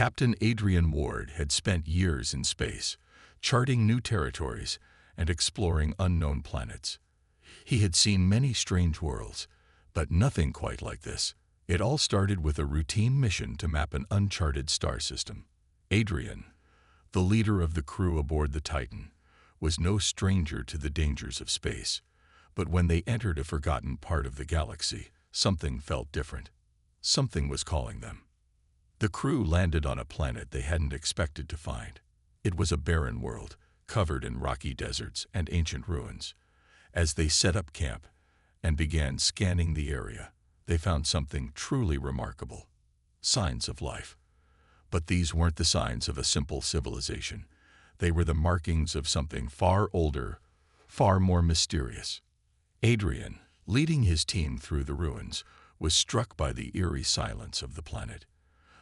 Captain Adrian Ward had spent years in space, charting new territories and exploring unknown planets. He had seen many strange worlds, but nothing quite like this. It all started with a routine mission to map an uncharted star system. Adrian, the leader of the crew aboard the Titan, was no stranger to the dangers of space, but when they entered a forgotten part of the galaxy, something felt different. Something was calling them. The crew landed on a planet they hadn't expected to find. It was a barren world, covered in rocky deserts and ancient ruins. As they set up camp and began scanning the area, they found something truly remarkable: signs of life. But these weren't the signs of a simple civilization. They were the markings of something far older, far more mysterious. Adrian, leading his team through the ruins, was struck by the eerie silence of the planet.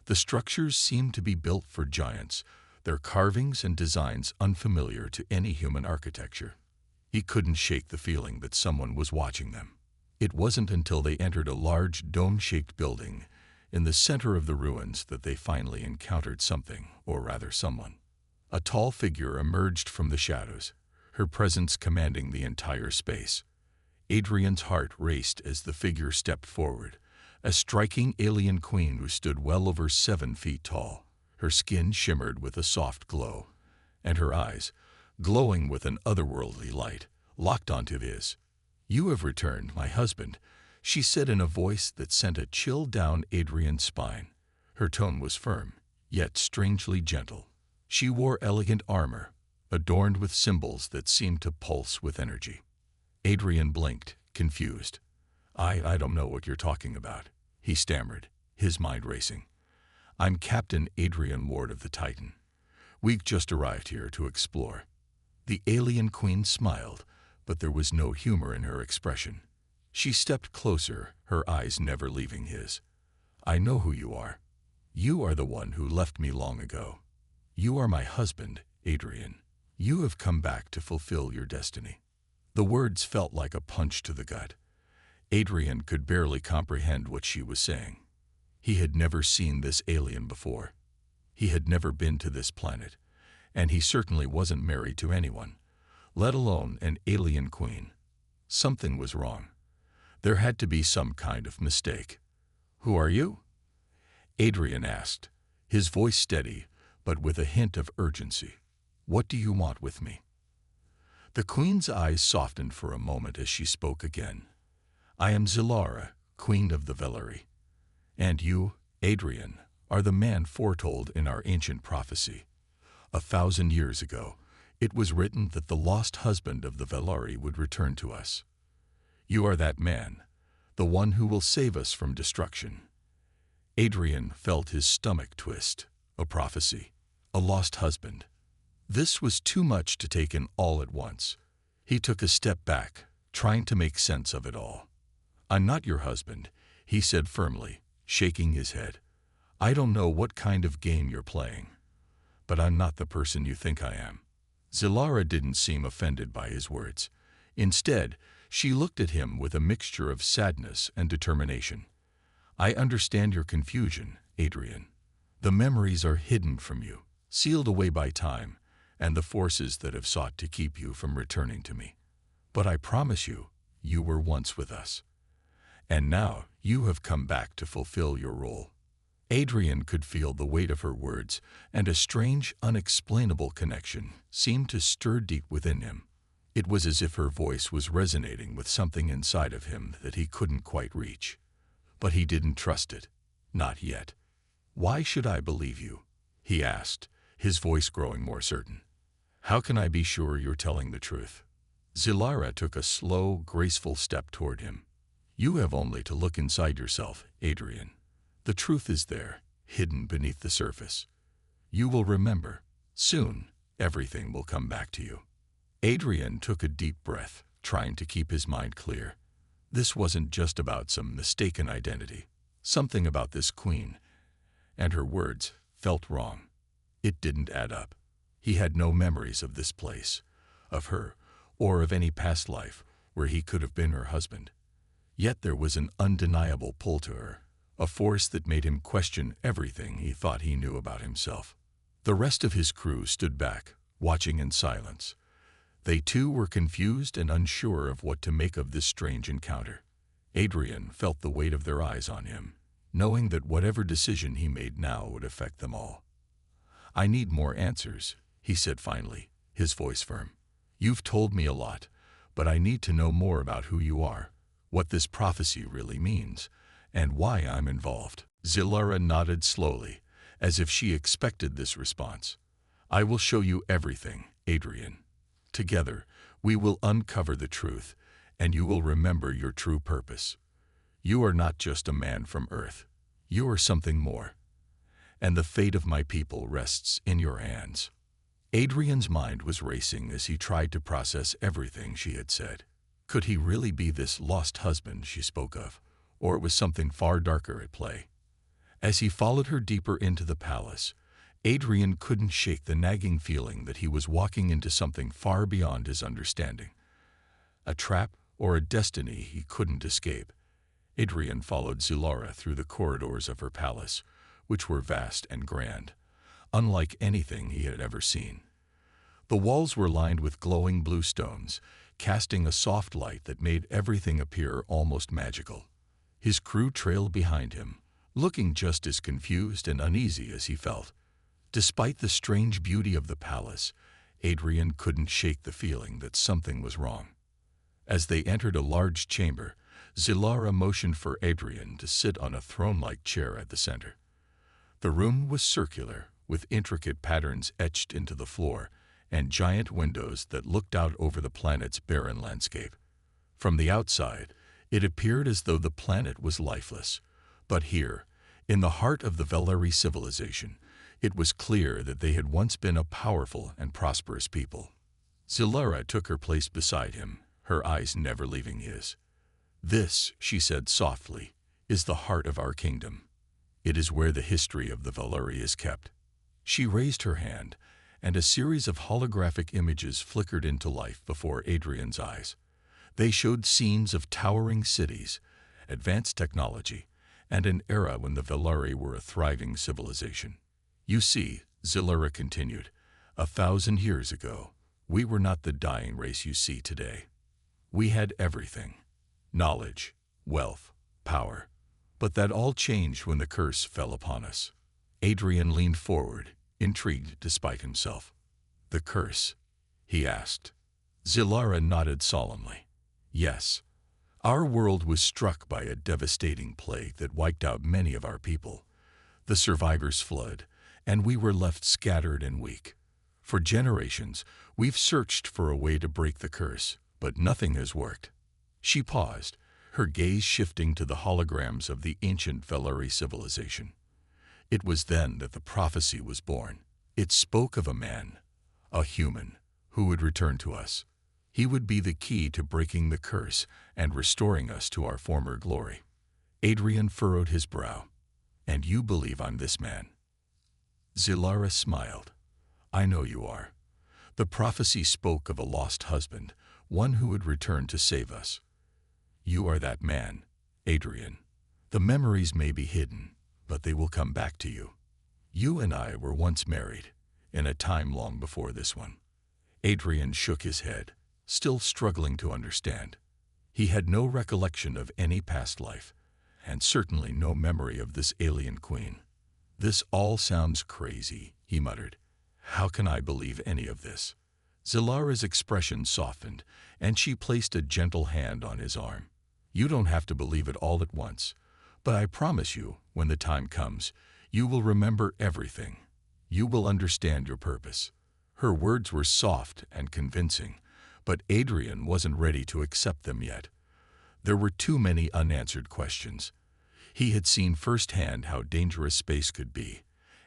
The structures seemed to be built for giants, their carvings and designs unfamiliar to any human architecture. He couldn't shake the feeling that someone was watching them. It wasn't until they entered a large dome-shaped building in the center of the ruins that they finally encountered something, or rather someone. A tall figure emerged from the shadows, her presence commanding the entire space. Adrian's heart raced as the figure stepped forward, a striking alien queen who stood well over 7 feet tall. Her skin shimmered with a soft glow, and her eyes, glowing with an otherworldly light, locked onto his. "You have returned, my husband," she said in a voice that sent a chill down Adrian's spine. Her tone was firm, yet strangely gentle. She wore elegant armor, adorned with symbols that seemed to pulse with energy. Adrian blinked, confused. I don't know what you're talking about," he stammered, his mind racing. "I'm Captain Adrian Ward of the Titan. We've just arrived here to explore." The alien queen smiled, but there was no humor in her expression. She stepped closer, her eyes never leaving his. "I know who you are. You are the one who left me long ago. You are my husband, Adrian. You have come back to fulfill your destiny." The words felt like a punch to the gut. Adrian could barely comprehend what she was saying. He had never seen this alien before. He had never been to this planet, and he certainly wasn't married to anyone, let alone an alien queen. Something was wrong. There had to be some kind of mistake. "Who are you?" Adrian asked, his voice steady, but with a hint of urgency. "What do you want with me?" The queen's eyes softened for a moment as she spoke again. "I am Zilara, queen of the Velari. And you, Adrian, are the man foretold in our ancient prophecy. 1,000 years ago, it was written that the lost husband of the Velari would return to us. You are that man, the one who will save us from destruction." Adrian felt his stomach twist. A prophecy, a lost husband. This was too much to take in all at once. He took a step back, trying to make sense of it all. "I'm not your husband," he said firmly, shaking his head. "I don't know what kind of game you're playing, but I'm not the person you think I am." Zilara didn't seem offended by his words. Instead, she looked at him with a mixture of sadness and determination. "I understand your confusion, Adrian. The memories are hidden from you, sealed away by time and the forces that have sought to keep you from returning to me. But I promise you, you were once with us. And now you have come back to fulfill your role." Adrian could feel the weight of her words, and a strange, unexplainable connection seemed to stir deep within him. It was as if her voice was resonating with something inside of him that he couldn't quite reach. But he didn't trust it. Not yet. "Why should I believe you?" he asked, his voice growing more certain. "How can I be sure you're telling the truth?" Zilara took a slow, graceful step toward him. "You have only to look inside yourself, Adrian. The truth is there, hidden beneath the surface. You will remember. Soon, everything will come back to you." Adrian took a deep breath, trying to keep his mind clear. This wasn't just about some mistaken identity. Something about this queen and her words felt wrong. It didn't add up. He had no memories of this place, of her, or of any past life where he could have been her husband. Yet there was an undeniable pull to her, a force that made him question everything he thought he knew about himself. The rest of his crew stood back, watching in silence. They too were confused and unsure of what to make of this strange encounter. Adrian felt the weight of their eyes on him, knowing that whatever decision he made now would affect them all. "I need more answers," he said finally, his voice firm. "You've told me a lot, but I need to know more about who you are, what this prophecy really means, and why I'm involved." Zilara nodded slowly, as if she expected this response. "I will show you everything, Adrian. Together, we will uncover the truth, and you will remember your true purpose. You are not just a man from Earth. You are something more. And the fate of my people rests in your hands." Adrian's mind was racing as he tried to process everything she had said. Could he really be this lost husband she spoke of, or was something far darker at play? As he followed her deeper into the palace, Adrian couldn't shake the nagging feeling that he was walking into something far beyond his understanding. A trap or a destiny he couldn't escape. Adrian followed Zilara through the corridors of her palace, which were vast and grand, unlike anything he had ever seen. The walls were lined with glowing blue stones, casting a soft light that made everything appear almost magical. His crew trailed behind him, looking just as confused and uneasy as he felt. Despite the strange beauty of the palace, Adrian couldn't shake the feeling that something was wrong. As they entered a large chamber, Zilara motioned for Adrian to sit on a throne-like chair at the center. The room was circular, with intricate patterns etched into the floor and giant windows that looked out over the planet's barren landscape. From the outside, it appeared as though the planet was lifeless. But here, in the heart of the Veleri civilization, it was clear that they had once been a powerful and prosperous people. Zilara took her place beside him, her eyes never leaving his. "This," she said softly, "is the heart of our kingdom. It is where the history of the Veleri is kept." She raised her hand, and a series of holographic images flickered into life before Adrian's eyes. They showed scenes of towering cities, advanced technology, and an era when the Veleri were a thriving civilization. "You see," Zilara continued, 1,000 years ago, we were not the dying race you see today. We had everything: knowledge, wealth, power. But that all changed when the curse fell upon us." Adrian leaned forward, intrigued despite himself. "The curse?" he asked. Zilara nodded solemnly. "Yes. Our world was struck by a devastating plague that wiped out many of our people. The survivors fled, and we were left scattered and weak. For generations, we've searched for a way to break the curse, but nothing has worked." She paused, her gaze shifting to the holograms of the ancient Veleri civilization. It was then that the prophecy was born. It spoke of a man, a human, who would return to us. He would be the key to breaking the curse and restoring us to our former glory. Adrian furrowed his brow. "And you believe I'm this man?" Zilara smiled. "I know you are. The prophecy spoke of a lost husband, one who would return to save us. You are that man, Adrian. The memories may be hidden, but they will come back to you. You and I were once married, in a time long before this one." Adrian shook his head, still struggling to understand. He had no recollection of any past life, and certainly no memory of this alien queen. "This all sounds crazy," he muttered. "How can I believe any of this?" Zilara's expression softened, and she placed a gentle hand on his arm. "You don't have to believe it all at once, but I promise you, when the time comes, you will remember everything. You will understand your purpose." Her words were soft and convincing, but Adrian wasn't ready to accept them yet. There were too many unanswered questions. He had seen firsthand how dangerous space could be,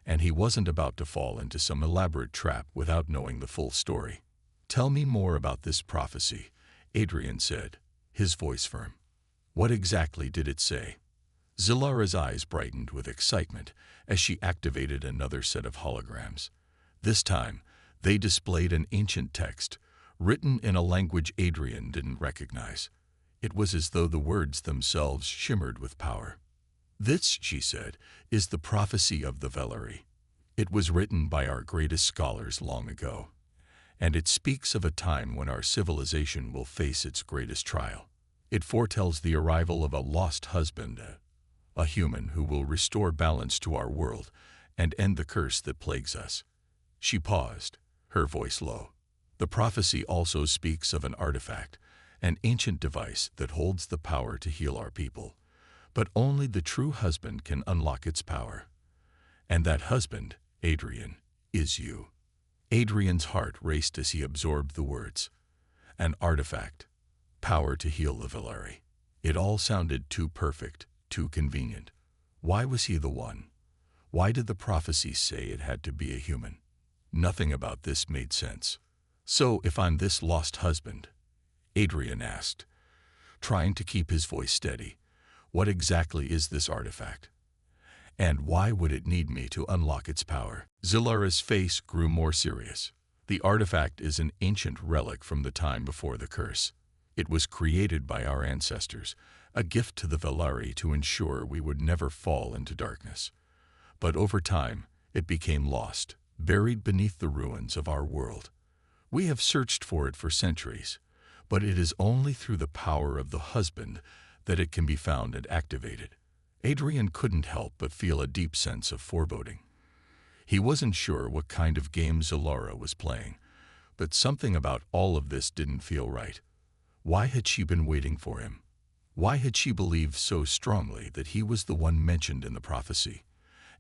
and he wasn't about to fall into some elaborate trap without knowing the full story. "Tell me more about this prophecy," Adrian said, his voice firm. "What exactly did it say?" Zilara's eyes brightened with excitement as she activated another set of holograms. This time, they displayed an ancient text, written in a language Adrian didn't recognize. It was as though the words themselves shimmered with power. "This," she said, "is the prophecy of the Velari. It was written by our greatest scholars long ago, and it speaks of a time when our civilization will face its greatest trial. It foretells the arrival of a lost husband, a human who will restore balance to our world and end the curse that plagues us." She paused, her voice low. "The prophecy also speaks of an artifact, an ancient device that holds the power to heal our people. But only the true husband can unlock its power. And that husband, Adrian, is you." Adrian's heart raced as he absorbed the words. An artifact, power to heal the Velari. It all sounded too perfect, too convenient. Why was he the one? Why did the prophecy say it had to be a human? Nothing about this made sense. "So if I'm this lost husband," Adrian asked, trying to keep his voice steady, "what exactly is this artifact? And why would it need me to unlock its power?" Zilara's face grew more serious. "The artifact is an ancient relic from the time before the curse. It was created by our ancestors, a gift to the Velari to ensure we would never fall into darkness. But over time, it became lost, buried beneath the ruins of our world. We have searched for it for centuries, but it is only through the power of the husband that it can be found and activated." Adrian couldn't help but feel a deep sense of foreboding. He wasn't sure what kind of game Zilara was playing, but something about all of this didn't feel right. Why had she been waiting for him? Why had she believed so strongly that he was the one mentioned in the prophecy?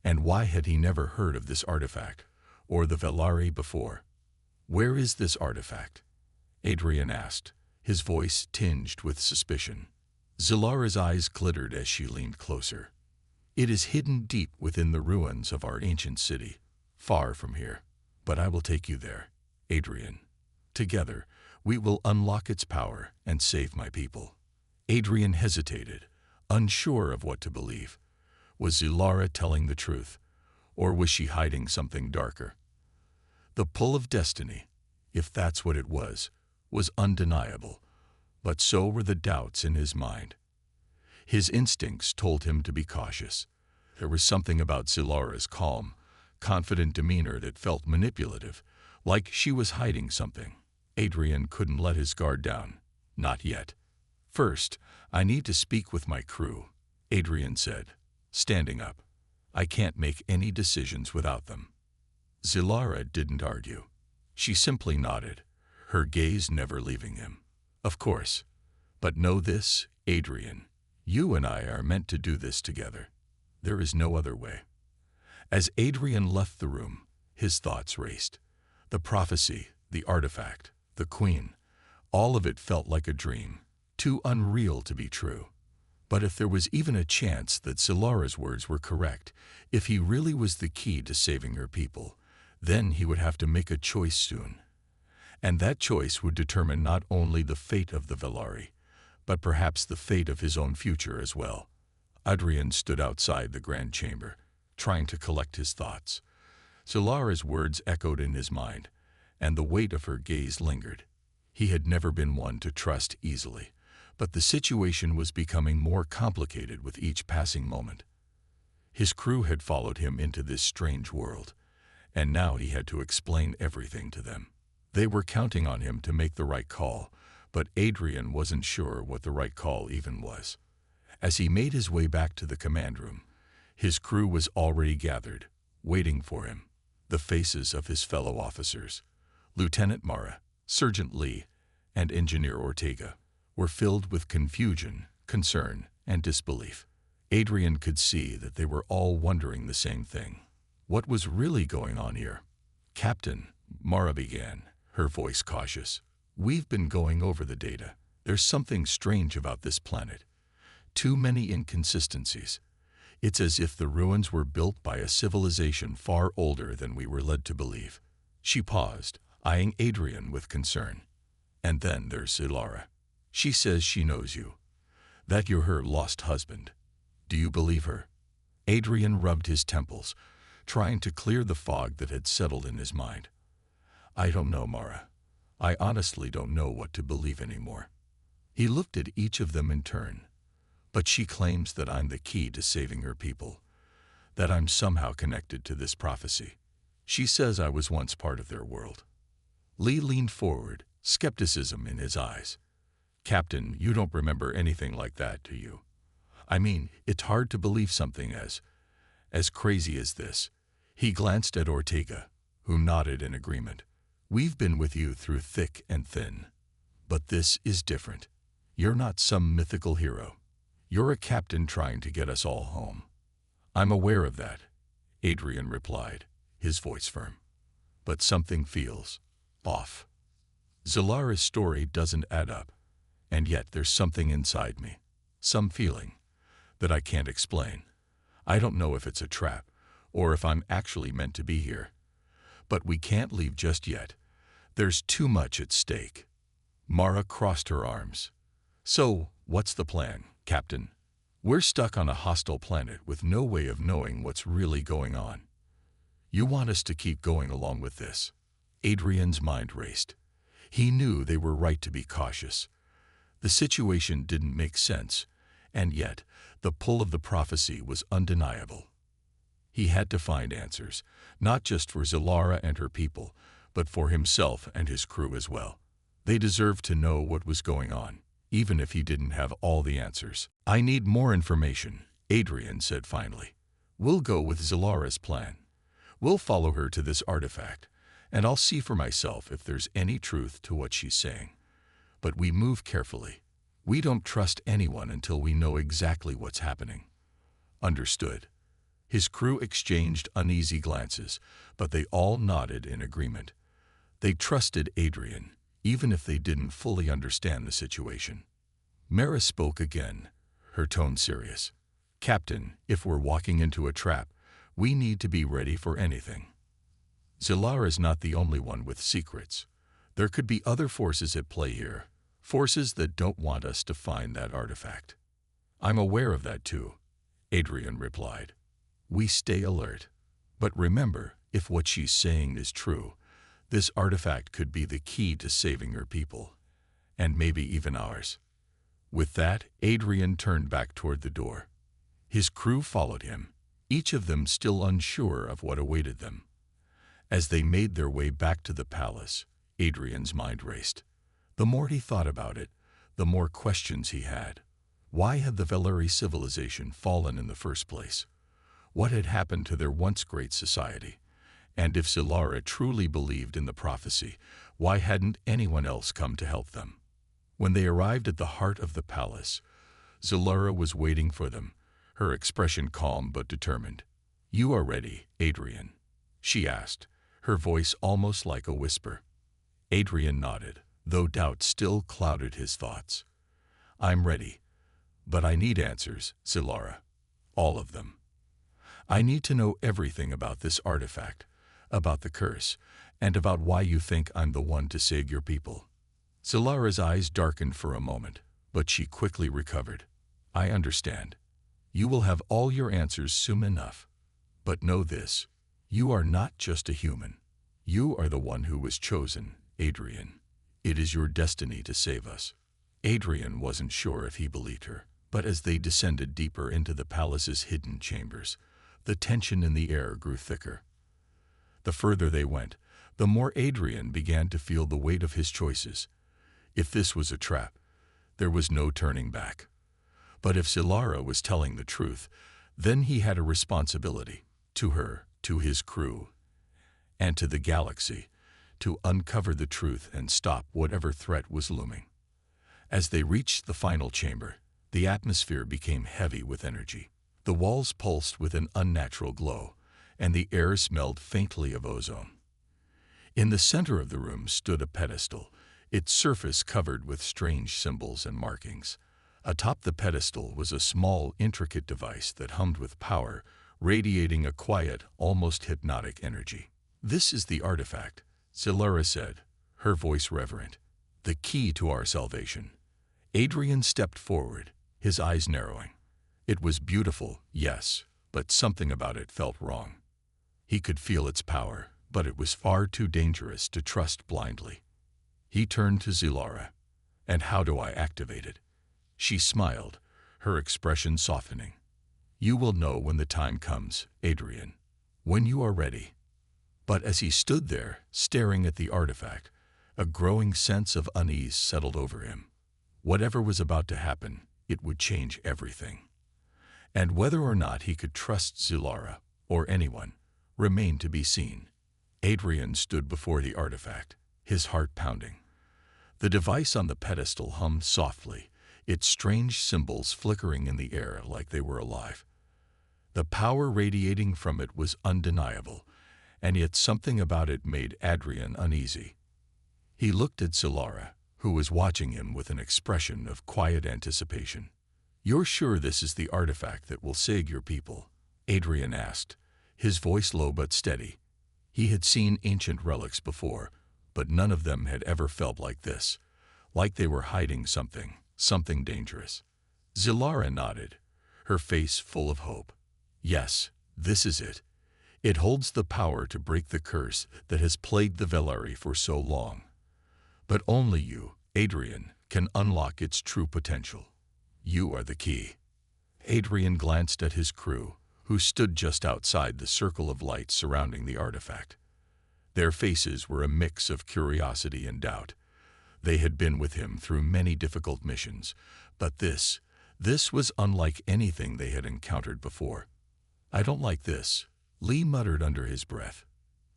And why had he never heard of this artifact, or the Velari before? "Where is this artifact?" Adrian asked, his voice tinged with suspicion. Zilara's eyes glittered as she leaned closer. "It is hidden deep within the ruins of our ancient city, far from here. But I will take you there, Adrian. Together, we will unlock its power and save my people." Adrian hesitated, unsure of what to believe. Was Zilara telling the truth, or was she hiding something darker? The pull of destiny, if that's what it was undeniable, but so were the doubts in his mind. His instincts told him to be cautious. There was something about Zilara's calm, confident demeanor that felt manipulative, like she was hiding something. Adrian couldn't let his guard down. Not yet. "First, I need to speak with my crew," Adrian said, standing up. "I can't make any decisions without them." Zilara didn't argue. She simply nodded, her gaze never leaving him. "Of course. But know this, Adrian. You and I are meant to do this together. There is no other way." As Adrian left the room, his thoughts raced. The prophecy, the artifact, the queen, all of it felt like a dream, too unreal to be true. But if there was even a chance that Zilara's words were correct, if he really was the key to saving her people, then he would have to make a choice soon. And that choice would determine not only the fate of the Velari, but perhaps the fate of his own future as well. Adrian stood outside the grand chamber, trying to collect his thoughts. Zilara's words echoed in his mind, and the weight of her gaze lingered. He had never been one to trust easily, but the situation was becoming more complicated with each passing moment. His crew had followed him into this strange world, and now he had to explain everything to them. They were counting on him to make the right call, but Adrian wasn't sure what the right call even was. As he made his way back to the command room, his crew was already gathered, waiting for him. The faces of his fellow officers, Lieutenant Mara, Sergeant Lee, and Engineer Ortega, were filled with confusion, concern, and disbelief. Adrian could see that they were all wondering the same thing. What was really going on here? "Captain," Mara began, her voice cautious, "we've been going over the data. There's something strange about this planet. Too many inconsistencies. It's as if the ruins were built by a civilization far older than we were led to believe." She paused, eyeing Adrian with concern. "And then there's Zilara. She says she knows you, that you're her lost husband. Do you believe her?" Adrian rubbed his temples, trying to clear the fog that had settled in his mind. "I don't know, Mara. I honestly don't know what to believe anymore." He looked at each of them in turn. But she claims that I'm the key to saving her people, that I'm somehow connected to this prophecy. She says I was once part of their world. Lee leaned forward, skepticism in his eyes. Captain, you don't remember anything like that, do you? I mean, it's hard to believe something as crazy as this. He glanced at Ortega, who nodded in agreement. We've been with you through thick and thin. But this is different. You're not some mythical hero. You're a captain trying to get us all home. I'm aware of that, Adrian replied, his voice firm. But something feels off. Zalara's story doesn't add up, and yet there's something inside me, some feeling that I can't explain. I don't know if it's a trap or if I'm actually meant to be here. But we can't leave just yet. There's too much at stake. Mara crossed her arms. So, what's the plan, Captain? We're stuck on a hostile planet with no way of knowing what's really going on. You want us to keep going along with this? Adrian's mind raced. He knew they were right to be cautious. The situation didn't make sense, and yet the pull of the prophecy was undeniable. He had to find answers, not just for Zalara and her people, but for himself and his crew as well. They deserved to know what was going on, even if he didn't have all the answers. I need more information, Adrian said finally. We'll go with Zalara's plan. We'll follow her to this artifact, and I'll see for myself if there's any truth to what she's saying. But we move carefully. We don't trust anyone until we know exactly what's happening. Understood. His crew exchanged uneasy glances, but they all nodded in agreement. They trusted Adrian, even if they didn't fully understand the situation. Mara spoke again, her tone serious. Captain, if we're walking into a trap, we need to be ready for anything. Zalara's not the only one with secrets. There could be other forces at play here, forces that don't want us to find that artifact. I'm aware of that too, Adrian replied. We stay alert. But remember, if what she's saying is true, this artifact could be the key to saving her people, and maybe even ours. With that, Adrian turned back toward the door. His crew followed him, each of them still unsure of what awaited them. As they made their way back to the palace, Adrian's mind raced. The more he thought about it, the more questions he had. Why had the Valeri civilization fallen in the first place? What had happened to their once great society? And if Zalara truly believed in the prophecy, why hadn't anyone else come to help them? When they arrived at the heart of the palace, Zalara was waiting for them, her expression calm but determined. You are ready, Adrian? She asked, her voice almost like a whisper. Adrian nodded, though doubt still clouded his thoughts. I'm ready, but I need answers, Zalara. All of them. I need to know everything about this artifact, about the curse, and about why you think I'm the one to save your people. Zalara's eyes darkened for a moment, but she quickly recovered. I understand. You will have all your answers soon enough. But know this, you are not just a human. You are the one who was chosen, Adrian. It is your destiny to save us. Adrian wasn't sure if he believed her, but as they descended deeper into the palace's hidden chambers, the tension in the air grew thicker. The further they went, the more Adrian began to feel the weight of his choices. If this was a trap, there was no turning back. But if Zalara was telling the truth, then he had a responsibility to her, to his crew, and to the galaxy, to uncover the truth and stop whatever threat was looming. As they reached the final chamber, the atmosphere became heavy with energy. The walls pulsed with an unnatural glow, and the air smelled faintly of ozone. In the center of the room stood a pedestal, its surface covered with strange symbols and markings. Atop the pedestal was a small, intricate device that hummed with power, radiating a quiet, almost hypnotic energy. This is the artifact, Zalara said, her voice reverent. The key to our salvation. Adrian stepped forward, his eyes narrowing. It was beautiful, yes, but something about it felt wrong. He could feel its power, but it was far too dangerous to trust blindly. He turned to Zalara. And how do I activate it? She smiled, her expression softening. "You will know when the time comes, Adrian. When you are ready." But as he stood there, staring at the artifact, a growing sense of unease settled over him. Whatever was about to happen, it would change everything. And whether or not he could trust Zilara, or anyone, remained to be seen. Adrian stood before the artifact, his heart pounding. The device on the pedestal hummed softly, its strange symbols flickering in the air like they were alive. The power radiating from it was undeniable, and yet something about it made Adrian uneasy. He looked at Zilara, who was watching him with an expression of quiet anticipation. "You're sure this is the artifact that will save your people?" Adrian asked, his voice low but steady. He had seen ancient relics before, but none of them had ever felt like this, like they were hiding something dangerous. Zilara nodded, her face full of hope. "Yes, this is it. It holds the power to break the curse that has plagued the Velari for so long. But only you, Adrian, can unlock its true potential. You are the key." Adrian glanced at his crew, who stood just outside the circle of light surrounding the artifact. Their faces were a mix of curiosity and doubt. They had been with him through many difficult missions, but this was unlike anything they had encountered before. "I don't like this," Lee muttered under his breath.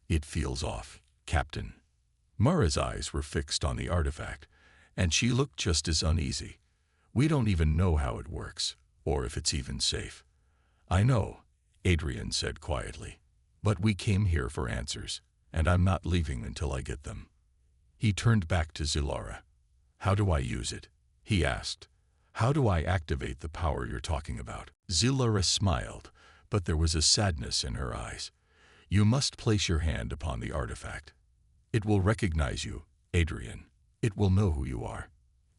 "It feels off, Captain." Mara's eyes were fixed on the artifact, and she looked just as uneasy. "We don't even know how it works, or if it's even safe." "I know," Adrian said quietly, "but we came here for answers, and I'm not leaving until I get them." He turned back to Zilara. "How do I use it?" he asked. "How do I activate the power you're talking about?" Zilara smiled, but there was a sadness in her eyes. "You must place your hand upon the artifact. It will recognize you, Adrian. It will know who you are."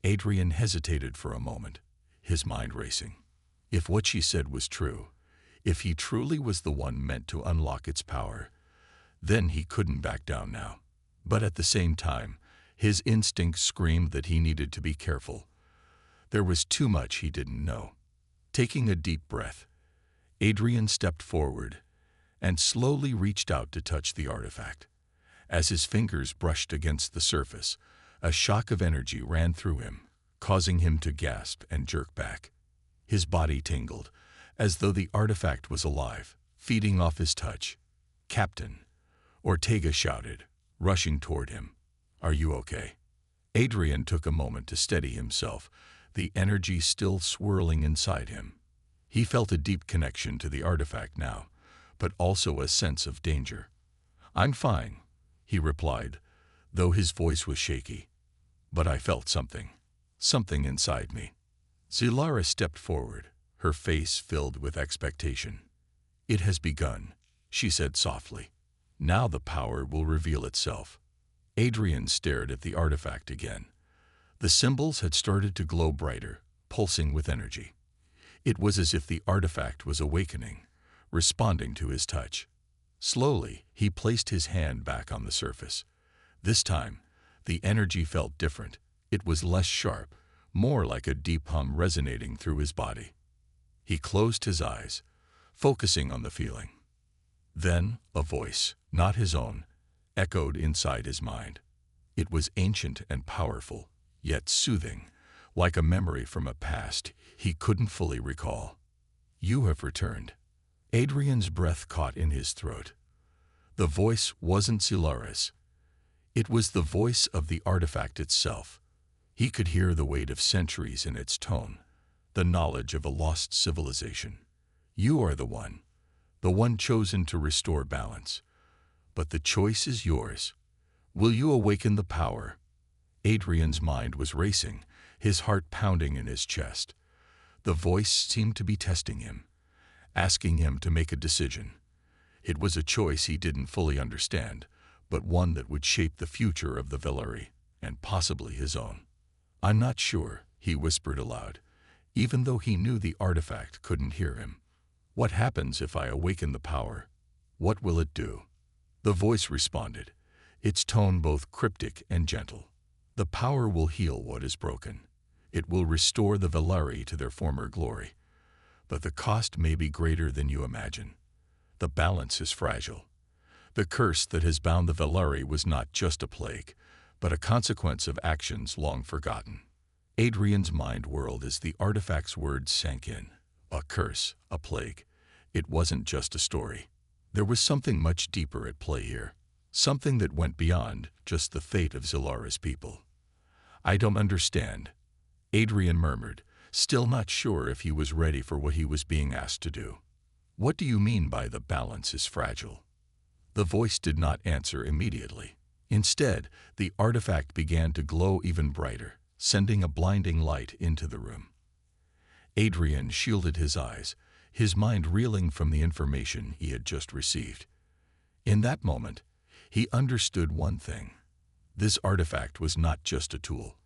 Adrian hesitated for a moment, his mind racing. If what she said was true, if he truly was the one meant to unlock its power, then he couldn't back down now. But at the same time, his instincts screamed that he needed to be careful. There was too much he didn't know. Taking a deep breath, Adrian stepped forward and slowly reached out to touch the artifact. As his fingers brushed against the surface, a shock of energy ran through him, causing him to gasp and jerk back. His body tingled, as though the artifact was alive, feeding off his touch. "Captain," Ortega shouted, rushing toward him. "Are you okay?" Adrian took a moment to steady himself, the energy still swirling inside him. He felt a deep connection to the artifact now, but also a sense of danger. "I'm fine," he replied, though his voice was shaky. "But I felt something inside me." Zilara stepped forward, her face filled with expectation. "It has begun," she said softly. "Now the power will reveal itself." Adrian stared at the artifact again. The symbols had started to glow brighter, pulsing with energy. It was as if the artifact was awakening, responding to his touch. Slowly, he placed his hand back on the surface. This time, the energy felt different. It was less sharp, more like a deep hum resonating through his body. He closed his eyes, focusing on the feeling. Then, a voice, not his own, echoed inside his mind. It was ancient and powerful, yet soothing, like a memory from a past he couldn't fully recall. "You have returned." Adrian's breath caught in his throat. The voice wasn't Zilara's. It was the voice of the artifact itself. He could hear the weight of centuries in its tone, the knowledge of a lost civilization. "You are the one chosen to restore balance. But the choice is yours. Will you awaken the power?" Adrian's mind was racing, his heart pounding in his chest. The voice seemed to be testing him, asking him to make a decision. It was a choice he didn't fully understand, but one that would shape the future of the Velari, and possibly his own. "I'm not sure," he whispered aloud, even though he knew the artifact couldn't hear him. "What happens if I awaken the power? What will it do?" The voice responded, its tone both cryptic and gentle. "The power will heal what is broken. It will restore the Velari to their former glory. But the cost may be greater than you imagine. The balance is fragile. The curse that has bound the Velari was not just a plague, but a consequence of actions long forgotten. Adrian's mind whirled as the artifact's words sank in. A curse, a plague. It wasn't just a story. There was something much deeper at play here. Something that went beyond just the fate of Zilara's people. I don't understand, Adrian murmured, still not sure if he was ready for what he was being asked to do. What do you mean by the balance is fragile? The voice did not answer immediately. Instead, the artifact began to glow even brighter, sending a blinding light into the room. Adrian shielded his eyes, his mind reeling from the information he had just received. In that moment, he understood one thing. This artifact was not just a tool.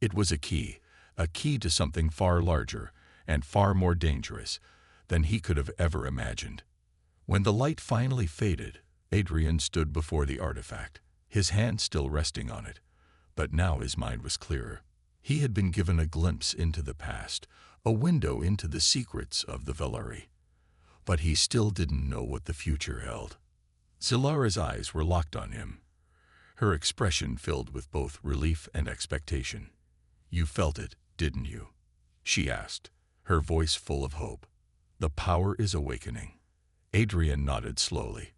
It was a key to something far larger and far more dangerous than he could have ever imagined. When the light finally faded, Adrian stood before the artifact, his hand still resting on it. But now his mind was clearer. He had been given a glimpse into the past, a window into the secrets of the Velari. But he still didn't know what the future held. Zilara's eyes were locked on him, her expression filled with both relief and expectation. You felt it, didn't you? She asked, her voice full of hope. The power is awakening. Adrian nodded slowly,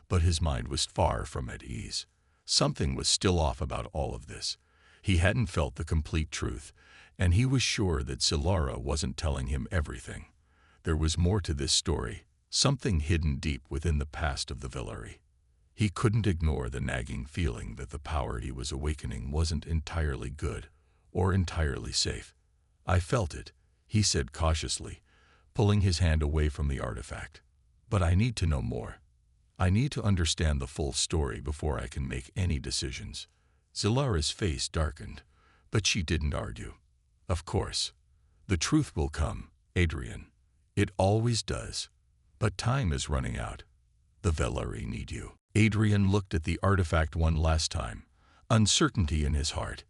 but his mind was far from at ease. Something was still off about all of this. He hadn't felt the complete truth, and he was sure that Zilara wasn't telling him everything. There was more to this story, something hidden deep within the past of the Velari. He couldn't ignore the nagging feeling that the power he was awakening wasn't entirely good or entirely safe. I felt it, he said cautiously, pulling his hand away from the artifact. But I need to know more. I need to understand the full story before I can make any decisions. Zilara's face darkened, but she didn't argue. Of course. The truth will come, Adrian. It always does. But time is running out. The Velari need you. Adrian looked at the artifact one last time, uncertainty in his heart.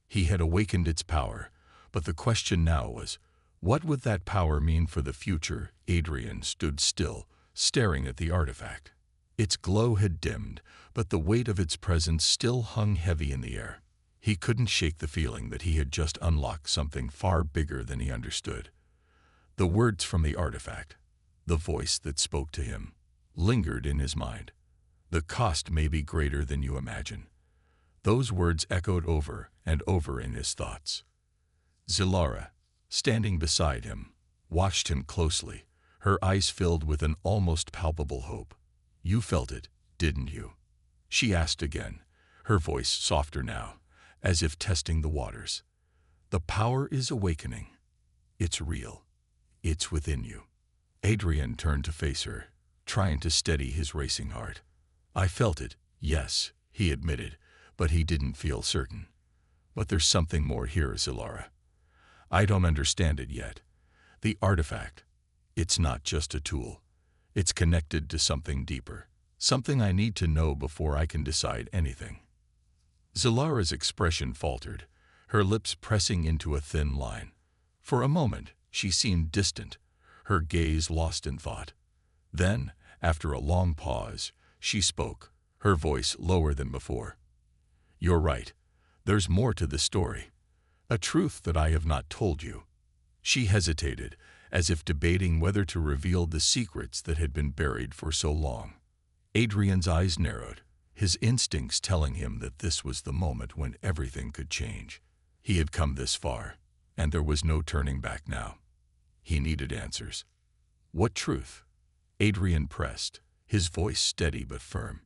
He had awakened its power, but the question now was, what would that power mean for the future? Adrian stood still, staring at the artifact. Its glow had dimmed, but the weight of its presence still hung heavy in the air. He couldn't shake the feeling that he had just unlocked something far bigger than he understood. The words from the artifact, the voice that spoke to him, lingered in his mind. The cost may be greater than you imagine. Those words echoed over and over in his thoughts. Zilara, standing beside him, watched him closely, her eyes filled with an almost palpable hope. You felt it, didn't you? She asked again, her voice softer now, as if testing the waters. The power is awakening. It's real. It's within you. Adrian turned to face her, trying to steady his racing heart. I felt it, yes, he admitted, but he didn't feel certain. But there's something more here, Zilara. I don't understand it yet. The artifact, it's not just a tool. It's connected to something deeper, something I need to know before I can decide anything. Zilara's expression faltered, her lips pressing into a thin line. For a moment, she seemed distant, her gaze lost in thought. Then, after a long pause, she spoke, her voice lower than before. You're right. There's more to the story. A truth that I have not told you. She hesitated, as if debating whether to reveal the secrets that had been buried for so long. Adrian's eyes narrowed, his instincts telling him that this was the moment when everything could change. He had come this far, and there was no turning back now. He needed answers. What truth? Adrian pressed, his voice steady but firm.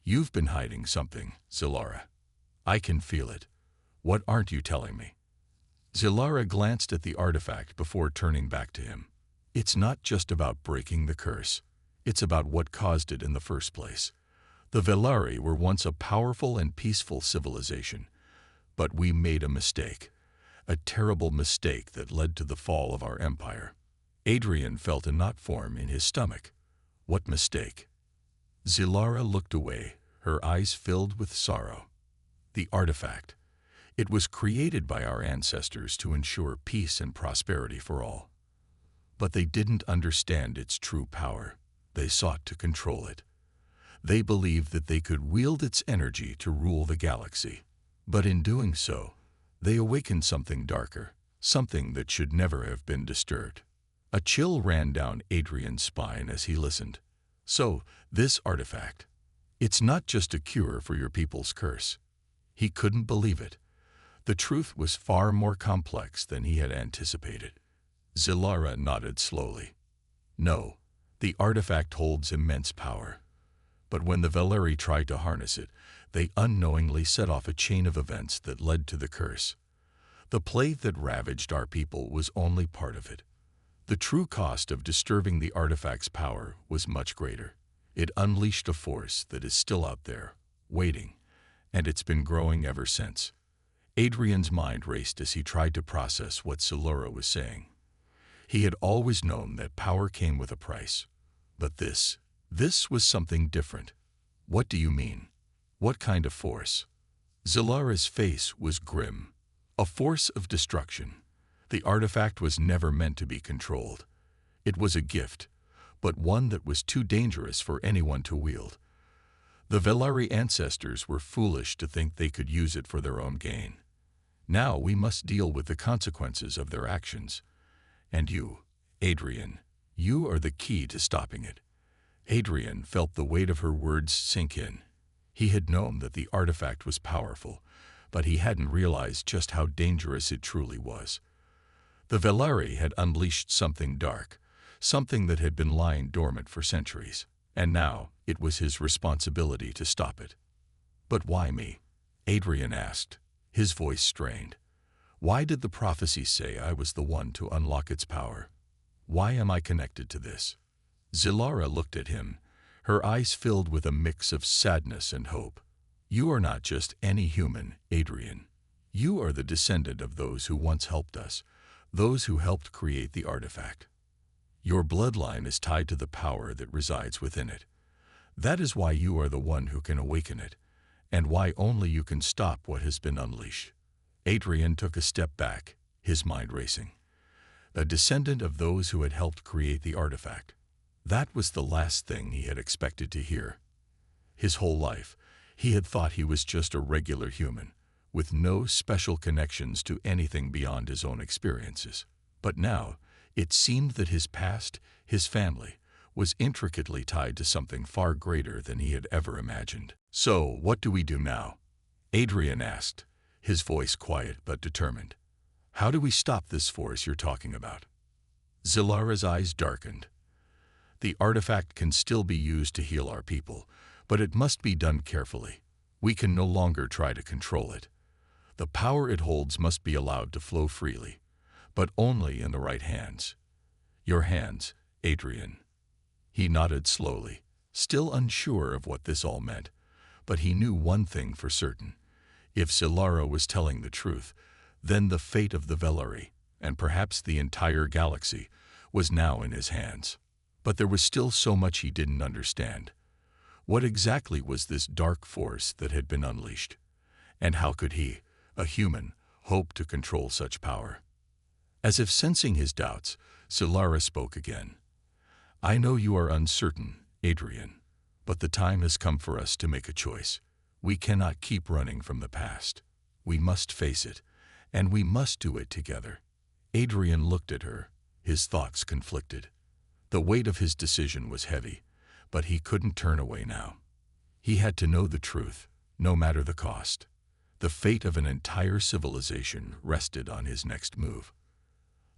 You've been hiding something, Zilara. I can feel it. What aren't you telling me? Zilara glanced at the artifact before turning back to him. It's not just about breaking the curse. It's about what caused it in the first place. The Velari were once a powerful and peaceful civilization, but we made a mistake. A terrible mistake that led to the fall of our empire. Adrian felt a knot form in his stomach. What mistake? Zilara looked away, her eyes filled with sorrow. The artifact. It was created by our ancestors to ensure peace and prosperity for all. But they didn't understand its true power. They sought to control it. They believed that they could wield its energy to rule the galaxy. But in doing so, they awakened something darker, something that should never have been disturbed. A chill ran down Adrian's spine as he listened. So, this artifact, it's not just a cure for your people's curse. He couldn't believe it. The truth was far more complex than he had anticipated. Zilara nodded slowly. No, the artifact holds immense power. But when the Valeri tried to harness it, they unknowingly set off a chain of events that led to the curse. The plague that ravaged our people was only part of it. The true cost of disturbing the artifact's power was much greater. It unleashed a force that is still out there, waiting, and it's been growing ever since. Adrian's mind raced as he tried to process what Zilara was saying. He had always known that power came with a price. But this was something different. What do you mean? What kind of force? Zilara's face was grim. A force of destruction. The artifact was never meant to be controlled. It was a gift, but one that was too dangerous for anyone to wield. The Valeri ancestors were foolish to think they could use it for their own gain. Now we must deal with the consequences of their actions. And you, Adrian, you are the key to stopping it. Adrian felt the weight of her words sink in. He had known that the artifact was powerful, but he hadn't realized just how dangerous it truly was. The Valeri had unleashed something dark, something that had been lying dormant for centuries, and now it was his responsibility to stop it. But why me? Adrian asked, his voice strained. Why did the prophecy say I was the one to unlock its power? Why am I connected to this? Zilara looked at him, her eyes filled with a mix of sadness and hope. You are not just any human, Adrian. You are the descendant of those who once helped us, those who helped create the artifact. Your bloodline is tied to the power that resides within it. That is why you are the one who can awaken it, and why only you can stop what has been unleashed. Adrian took a step back, his mind racing. A descendant of those who had helped create the artifact. That was the last thing he had expected to hear. His whole life, he had thought he was just a regular human, with no special connections to anything beyond his own experiences. But now, it seemed that his past, his family, was intricately tied to something far greater than he had ever imagined. So, what do we do now? Adrian asked, his voice quiet but determined. How do we stop this force you're talking about? Zilara's eyes darkened. The artifact can still be used to heal our people, but it must be done carefully. We can no longer try to control it. The power it holds must be allowed to flow freely, but only in the right hands. Your hands, Adrian. He nodded slowly, still unsure of what this all meant, but he knew one thing for certain. If Zilara was telling the truth, then the fate of the Valeri, and perhaps the entire galaxy, was now in his hands. But there was still so much he didn't understand. What exactly was this dark force that had been unleashed? And how could he, a human, hope to control such power? As if sensing his doubts, Zilara spoke again. I know you are uncertain, Adrian, but the time has come for us to make a choice. We cannot keep running from the past. We must face it, and we must do it together. Adrian looked at her, his thoughts conflicted. The weight of his decision was heavy, but he couldn't turn away now. He had to know the truth, no matter the cost. The fate of an entire civilization rested on his next move.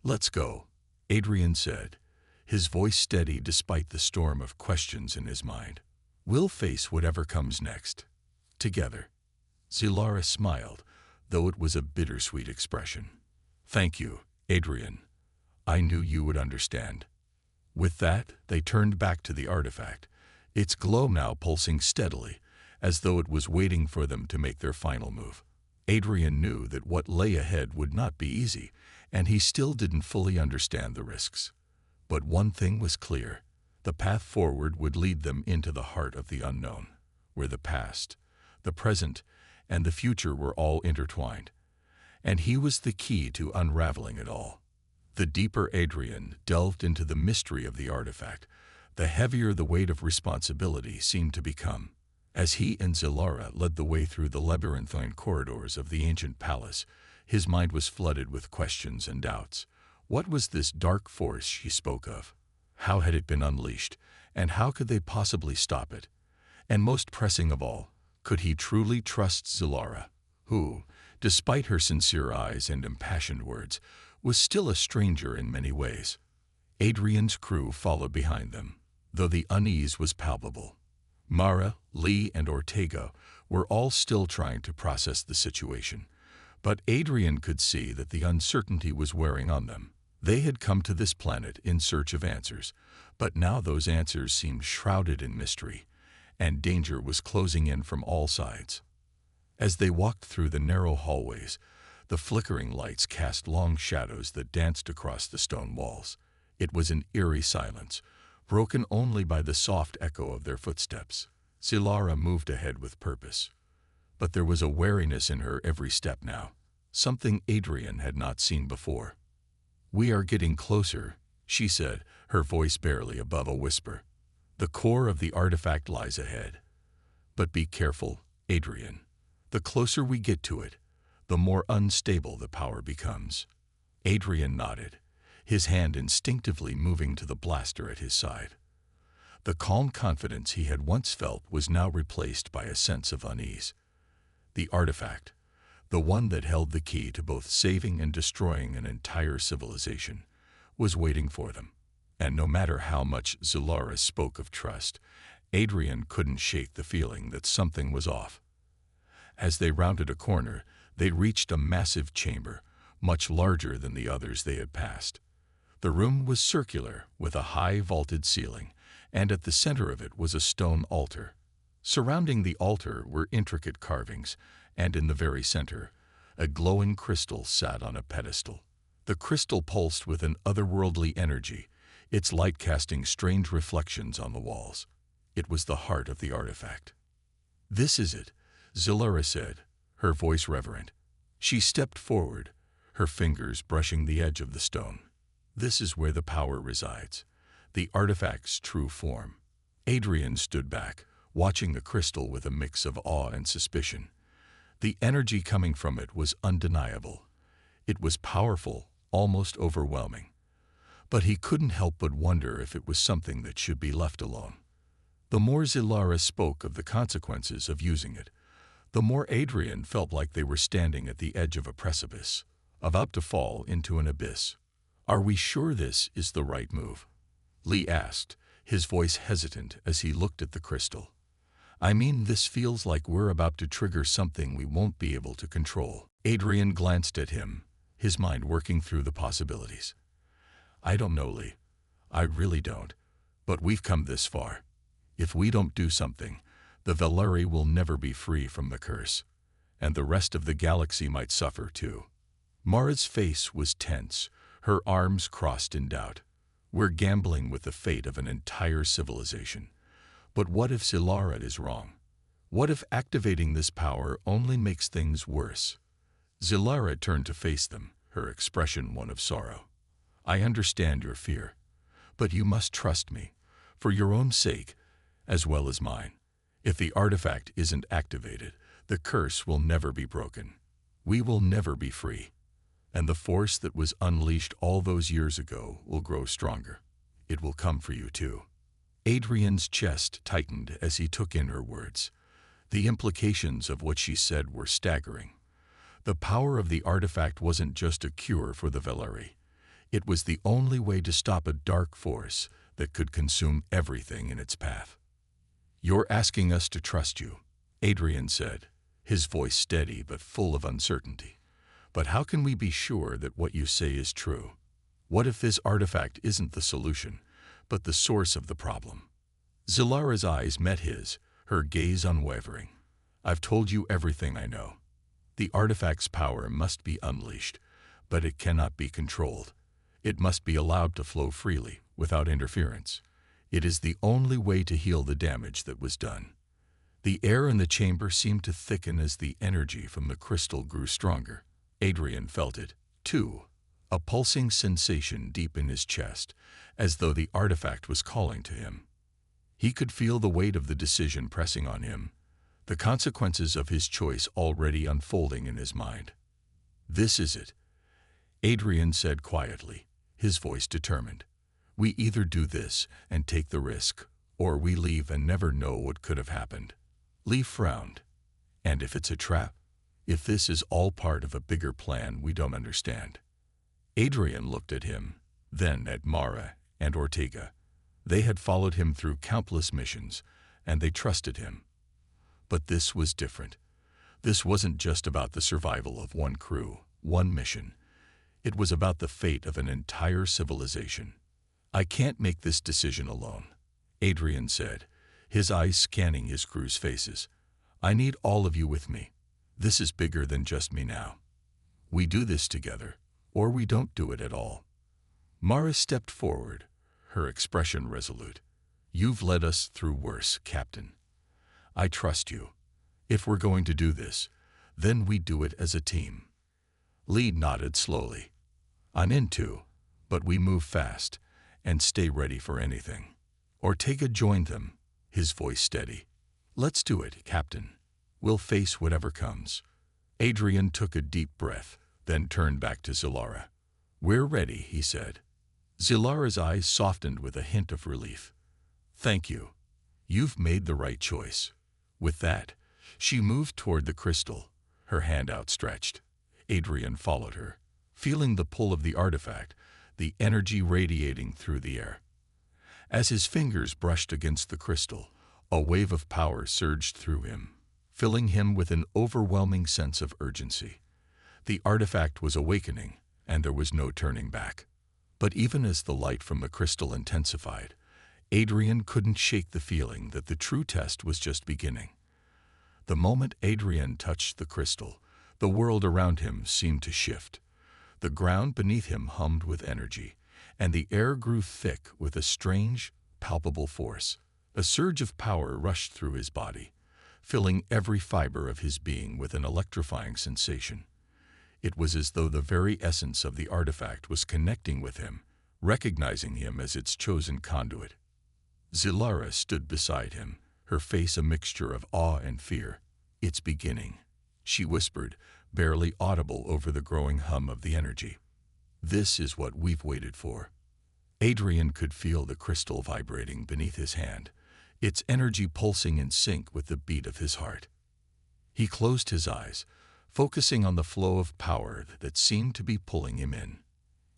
Let's go, Adrian said, his voice steady despite the storm of questions in his mind. We'll face whatever comes next. Together. Zilara smiled, though it was a bittersweet expression. Thank you, Adrian. I knew you would understand. With that, they turned back to the artifact, its glow now pulsing steadily, as though it was waiting for them to make their final move. Adrian knew that what lay ahead would not be easy, and he still didn't fully understand the risks. But one thing was clear. The path forward would lead them into the heart of the unknown, where the past, the present, and the future were all intertwined. and he was the key to unraveling it all. The deeper Adrian delved into the mystery of the artifact, the heavier the weight of responsibility seemed to become. As he and Zilara led the way through the labyrinthine corridors of the ancient palace, his mind was flooded with questions and doubts. What was this dark force she spoke of? How had it been unleashed, and how could they possibly stop it? And most pressing of all, could he truly trust Zilara, who, despite her sincere eyes and impassioned words, was still a stranger in many ways? Adrian's crew followed behind them, though the unease was palpable. Mara, Lee, and Ortega were all still trying to process the situation, but Adrian could see that the uncertainty was wearing on them. They had come to this planet in search of answers, but now those answers seemed shrouded in mystery, and danger was closing in from all sides. As they walked through the narrow hallways, the flickering lights cast long shadows that danced across the stone walls. It was an eerie silence, broken only by the soft echo of their footsteps. Zilara moved ahead with purpose, but there was a wariness in her every step now, something Adrian had not seen before. "We are getting closer," she said, her voice barely above a whisper. "The core of the artifact lies ahead. But be careful, Adrian. The closer we get to it, the more unstable the power becomes." Adrian nodded, his hand instinctively moving to the blaster at his side. The calm confidence he had once felt was now replaced by a sense of unease. The artifact, the one that held the key to both saving and destroying an entire civilization, was waiting for them. And no matter how much Zilara spoke of trust, Adrian couldn't shake the feeling that something was off. As they rounded a corner, they reached a massive chamber, much larger than the others they had passed. The room was circular, with a high vaulted ceiling, and at the center of it was a stone altar. Surrounding the altar were intricate carvings, and in the very center, a glowing crystal sat on a pedestal. The crystal pulsed with an otherworldly energy, its light casting strange reflections on the walls. It was the heart of the artifact. "This is it," Zilara said, her voice reverent. She stepped forward, her fingers brushing the edge of the stone. "This is where the power resides, the artifact's true form." Adrian stood back, watching the crystal with a mix of awe and suspicion. The energy coming from it was undeniable. It was powerful, almost overwhelming. But he couldn't help but wonder if it was something that should be left alone. The more Zilara spoke of the consequences of using it, the more Adrian felt like they were standing at the edge of a precipice, about to fall into an abyss. "Are we sure this is the right move?" Lee asked, his voice hesitant as he looked at the crystal. "I mean, this feels like we're about to trigger something we won't be able to control." Adrian glanced at him, his mind working through the possibilities. "I don't know, Lee. I really don't. But we've come this far. If we don't do something, the Valeri will never be free from the curse, and the rest of the galaxy might suffer too." Mara's face was tense, her arms crossed in doubt. "We're gambling with the fate of an entire civilization. But what if Zilara is wrong? What if activating this power only makes things worse?" Zilara turned to face them, her expression one of sorrow. "I understand your fear, but you must trust me, for your own sake, as well as mine. If the artifact isn't activated, the curse will never be broken. We will never be free. And the force that was unleashed all those years ago will grow stronger. It will come for you too." Adrian's chest tightened as he took in her words. The implications of what she said were staggering. The power of the artifact wasn't just a cure for the Valeri. It was the only way to stop a dark force that could consume everything in its path. "You're asking us to trust you," Adrian said, his voice steady but full of uncertainty. "But how can we be sure that what you say is true? What if this artifact isn't the solution, but the source of the problem?" Zilara's eyes met his, her gaze unwavering. "I've told you everything I know. The artifact's power must be unleashed, but it cannot be controlled. It must be allowed to flow freely, without interference. It is the only way to heal the damage that was done." The air in the chamber seemed to thicken as the energy from the crystal grew stronger. Adrian felt it, too, a pulsing sensation deep in his chest, as though the artifact was calling to him. He could feel the weight of the decision pressing on him, the consequences of his choice already unfolding in his mind. "This is it," Adrian said quietly, his voice determined. "We either do this and take the risk, or we leave and never know what could have happened." Lee frowned. "And if it's a trap? If this is all part of a bigger plan we don't understand?" Adrian looked at him, then at Mara and Ortega. They had followed him through countless missions, and they trusted him. But this was different. This wasn't just about the survival of one crew, one mission. It was about the fate of an entire civilization. "I can't make this decision alone," Adrian said, his eyes scanning his crew's faces. "I need all of you with me. This is bigger than just me now. We do this together, or we don't do it at all." Mara stepped forward, her expression resolute. "You've led us through worse, Captain. I trust you. If we're going to do this, then we do it as a team." Lee nodded slowly. "I'm in too, but we move fast and stay ready for anything." Ortega joined them, his voice steady. "Let's do it, Captain. We'll face whatever comes." Adrian took a deep breath, then turned back to Zilara. "We're ready," he said. Zilara's eyes softened with a hint of relief. "Thank you. You've made the right choice." With that, she moved toward the crystal, her hand outstretched. Adrian followed her, feeling the pull of the artifact, the energy radiating through the air. As his fingers brushed against the crystal, a wave of power surged through him, filling him with an overwhelming sense of urgency. The artifact was awakening, and there was no turning back. But even as the light from the crystal intensified, Adrian couldn't shake the feeling that the true test was just beginning. The moment Adrian touched the crystal, the world around him seemed to shift. The ground beneath him hummed with energy, and the air grew thick with a strange, palpable force. A surge of power rushed through his body, filling every fiber of his being with an electrifying sensation. It was as though the very essence of the artifact was connecting with him, recognizing him as its chosen conduit. Zilara stood beside him, her face a mixture of awe and fear. "It's beginning," she whispered, barely audible over the growing hum of the energy. "This is what we've waited for." Adrian could feel the crystal vibrating beneath his hand, its energy pulsing in sync with the beat of his heart. He closed his eyes, focusing on the flow of power that seemed to be pulling him in.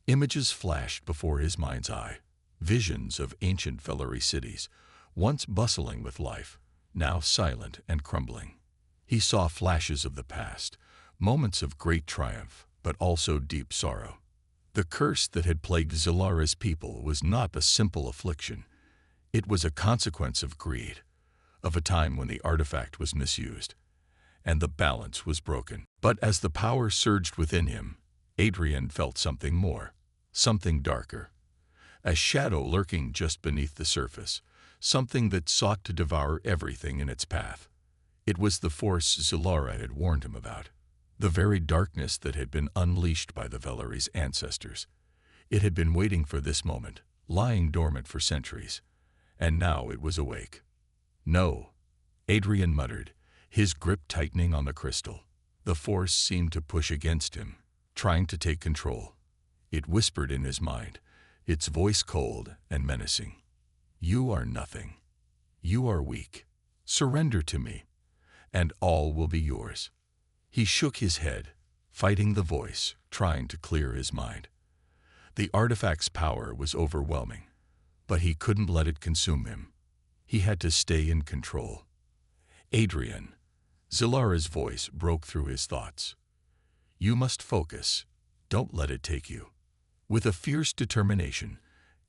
Images flashed before his mind's eye, visions of ancient Velari cities, once bustling with life, now silent and crumbling. He saw flashes of the past, moments of great triumph, but also deep sorrow. The curse that had plagued Zilara's people was not a simple affliction. It was a consequence of greed, of a time when the artifact was misused, and the balance was broken. But as the power surged within him, Adrian felt something more, something darker. A shadow lurking just beneath the surface, something that sought to devour everything in its path. It was the force Zilara had warned him about, the very darkness that had been unleashed by the Velari's ancestors. It had been waiting for this moment, lying dormant for centuries, and now it was awake. "No," Adrian muttered, his grip tightening on the crystal. The force seemed to push against him, trying to take control. It whispered in his mind, its voice cold and menacing. "You are nothing. You are weak. Surrender to me, and all will be yours." He shook his head, fighting the voice, trying to clear his mind. The artifact's power was overwhelming, but he couldn't let it consume him. He had to stay in control. "Adrian," Zilara's voice broke through his thoughts. "You must focus. Don't let it take you." With a fierce determination,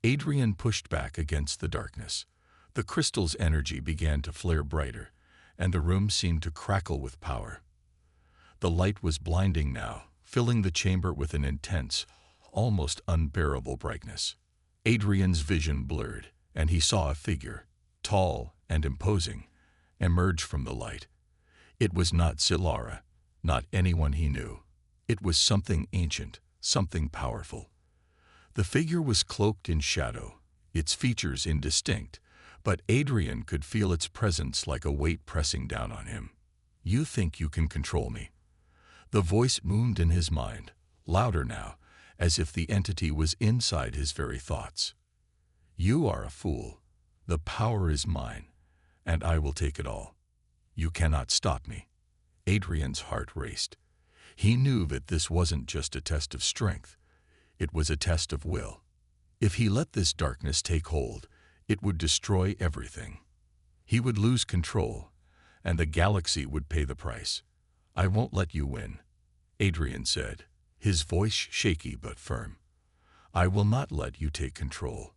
Adrian pushed back against the darkness. The crystal's energy began to flare brighter, and the room seemed to crackle with power. The light was blinding now, filling the chamber with an intense, almost unbearable brightness. Adrian's vision blurred, and he saw a figure, tall and imposing, emerge from the light. It was not Zilara, not anyone he knew. It was something ancient, something powerful. The figure was cloaked in shadow, its features indistinct, but Adrian could feel its presence like a weight pressing down on him. "You think you can control me?" The voice boomed in his mind, louder now, as if the entity was inside his very thoughts. "You are a fool. The power is mine, and I will take it all. You cannot stop me." Adrian's heart raced. He knew that this wasn't just a test of strength. It was a test of will. If he let this darkness take hold, it would destroy everything. He would lose control, and the galaxy would pay the price. "I won't let you win," Adrian said, his voice shaky but firm. "I will not let you take control."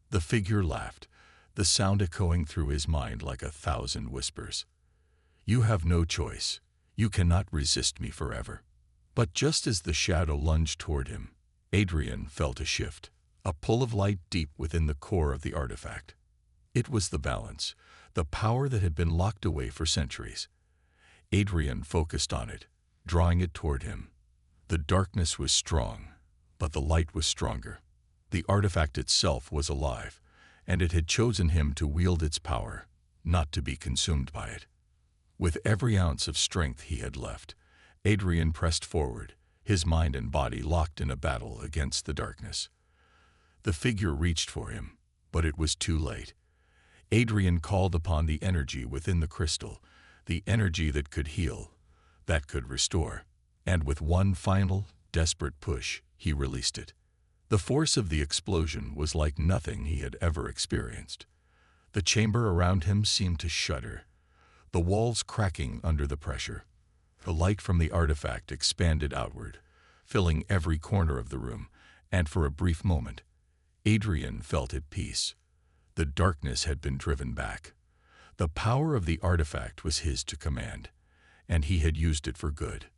The figure laughed, the sound echoing through his mind like 1,000 whispers. "You have no choice. You cannot resist me forever." But just as the shadow lunged toward him, Adrian felt a shift, a pull of light deep within the core of the artifact. It was the balance, the power that had been locked away for centuries. Adrian focused on it, drawing it toward him. The darkness was strong, but the light was stronger. The artifact itself was alive, and it had chosen him to wield its power, not to be consumed by it. With every ounce of strength he had left, Adrian pressed forward, his mind and body locked in a battle against the darkness. The figure reached for him, but it was too late. Adrian called upon the energy within the crystal, the energy that could heal, that could restore, and with one final, desperate push, he released it. The force of the explosion was like nothing he had ever experienced. The chamber around him seemed to shudder, the walls cracking under the pressure. The light from the artifact expanded outward, filling every corner of the room, and for a brief moment, Adrian felt at peace. The darkness had been driven back. The power of the artifact was his to command, and he had used it for good.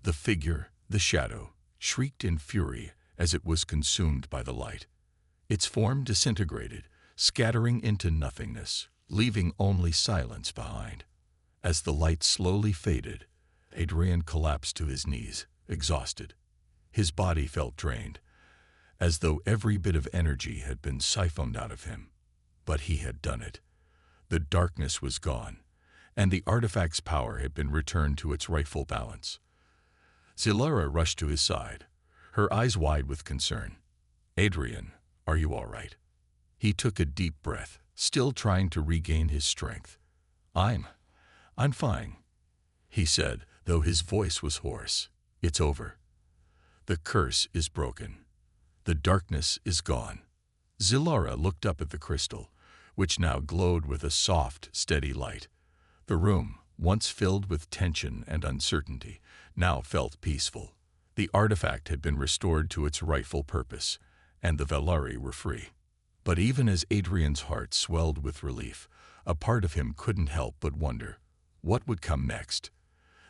The figure, the shadow, shrieked in fury as it was consumed by the light. Its form disintegrated, scattering into nothingness, leaving only silence behind. As the light slowly faded, Adrian collapsed to his knees, exhausted. His body felt drained, as though every bit of energy had been siphoned out of him. But he had done it. The darkness was gone, and the artifact's power had been returned to its rightful balance. Zilara rushed to his side, her eyes wide with concern. "Adrian, are you all right?" He took a deep breath, still trying to regain his strength. I'm fine," he said, though his voice was hoarse. "It's over. The curse is broken. The darkness is gone." Zilara looked up at the crystal, which now glowed with a soft, steady light. The room, once filled with tension and uncertainty, now felt peaceful. The artifact had been restored to its rightful purpose, and the Velari were free. But even as Adrian's heart swelled with relief, a part of him couldn't help but wonder, what would come next?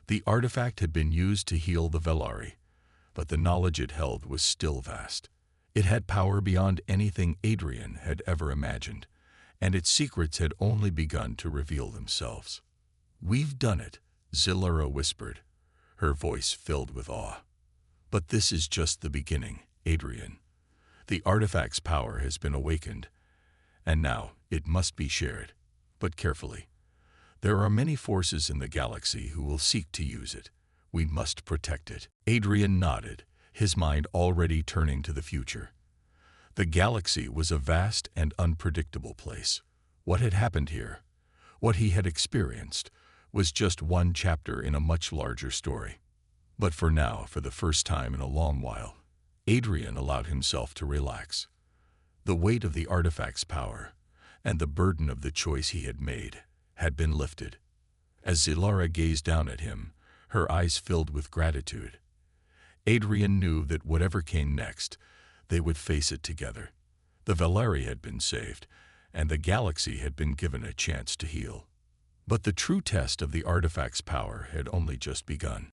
The artifact had been used to heal the Velari, but the knowledge it held was still vast. It had power beyond anything Adrian had ever imagined, and its secrets had only begun to reveal themselves. "We've done it," Zilara whispered, her voice filled with awe. "But this is just the beginning, Adrian. The artifact's power has been awakened, and now it must be shared, but carefully. There are many forces in the galaxy who will seek to use it. We must protect it." Adrian nodded, his mind already turning to the future. The galaxy was a vast and unpredictable place. What had happened here, what he had experienced, was just one chapter in a much larger story. But for now, for the first time in a long while, Adrian allowed himself to relax. The weight of the artifact's power, and the burden of the choice he had made, had been lifted. As Zilara gazed down at him, her eyes filled with gratitude, Adrian knew that whatever came next, they would face it together. The Velari had been saved, and the galaxy had been given a chance to heal. But the true test of the artifact's power had only just begun.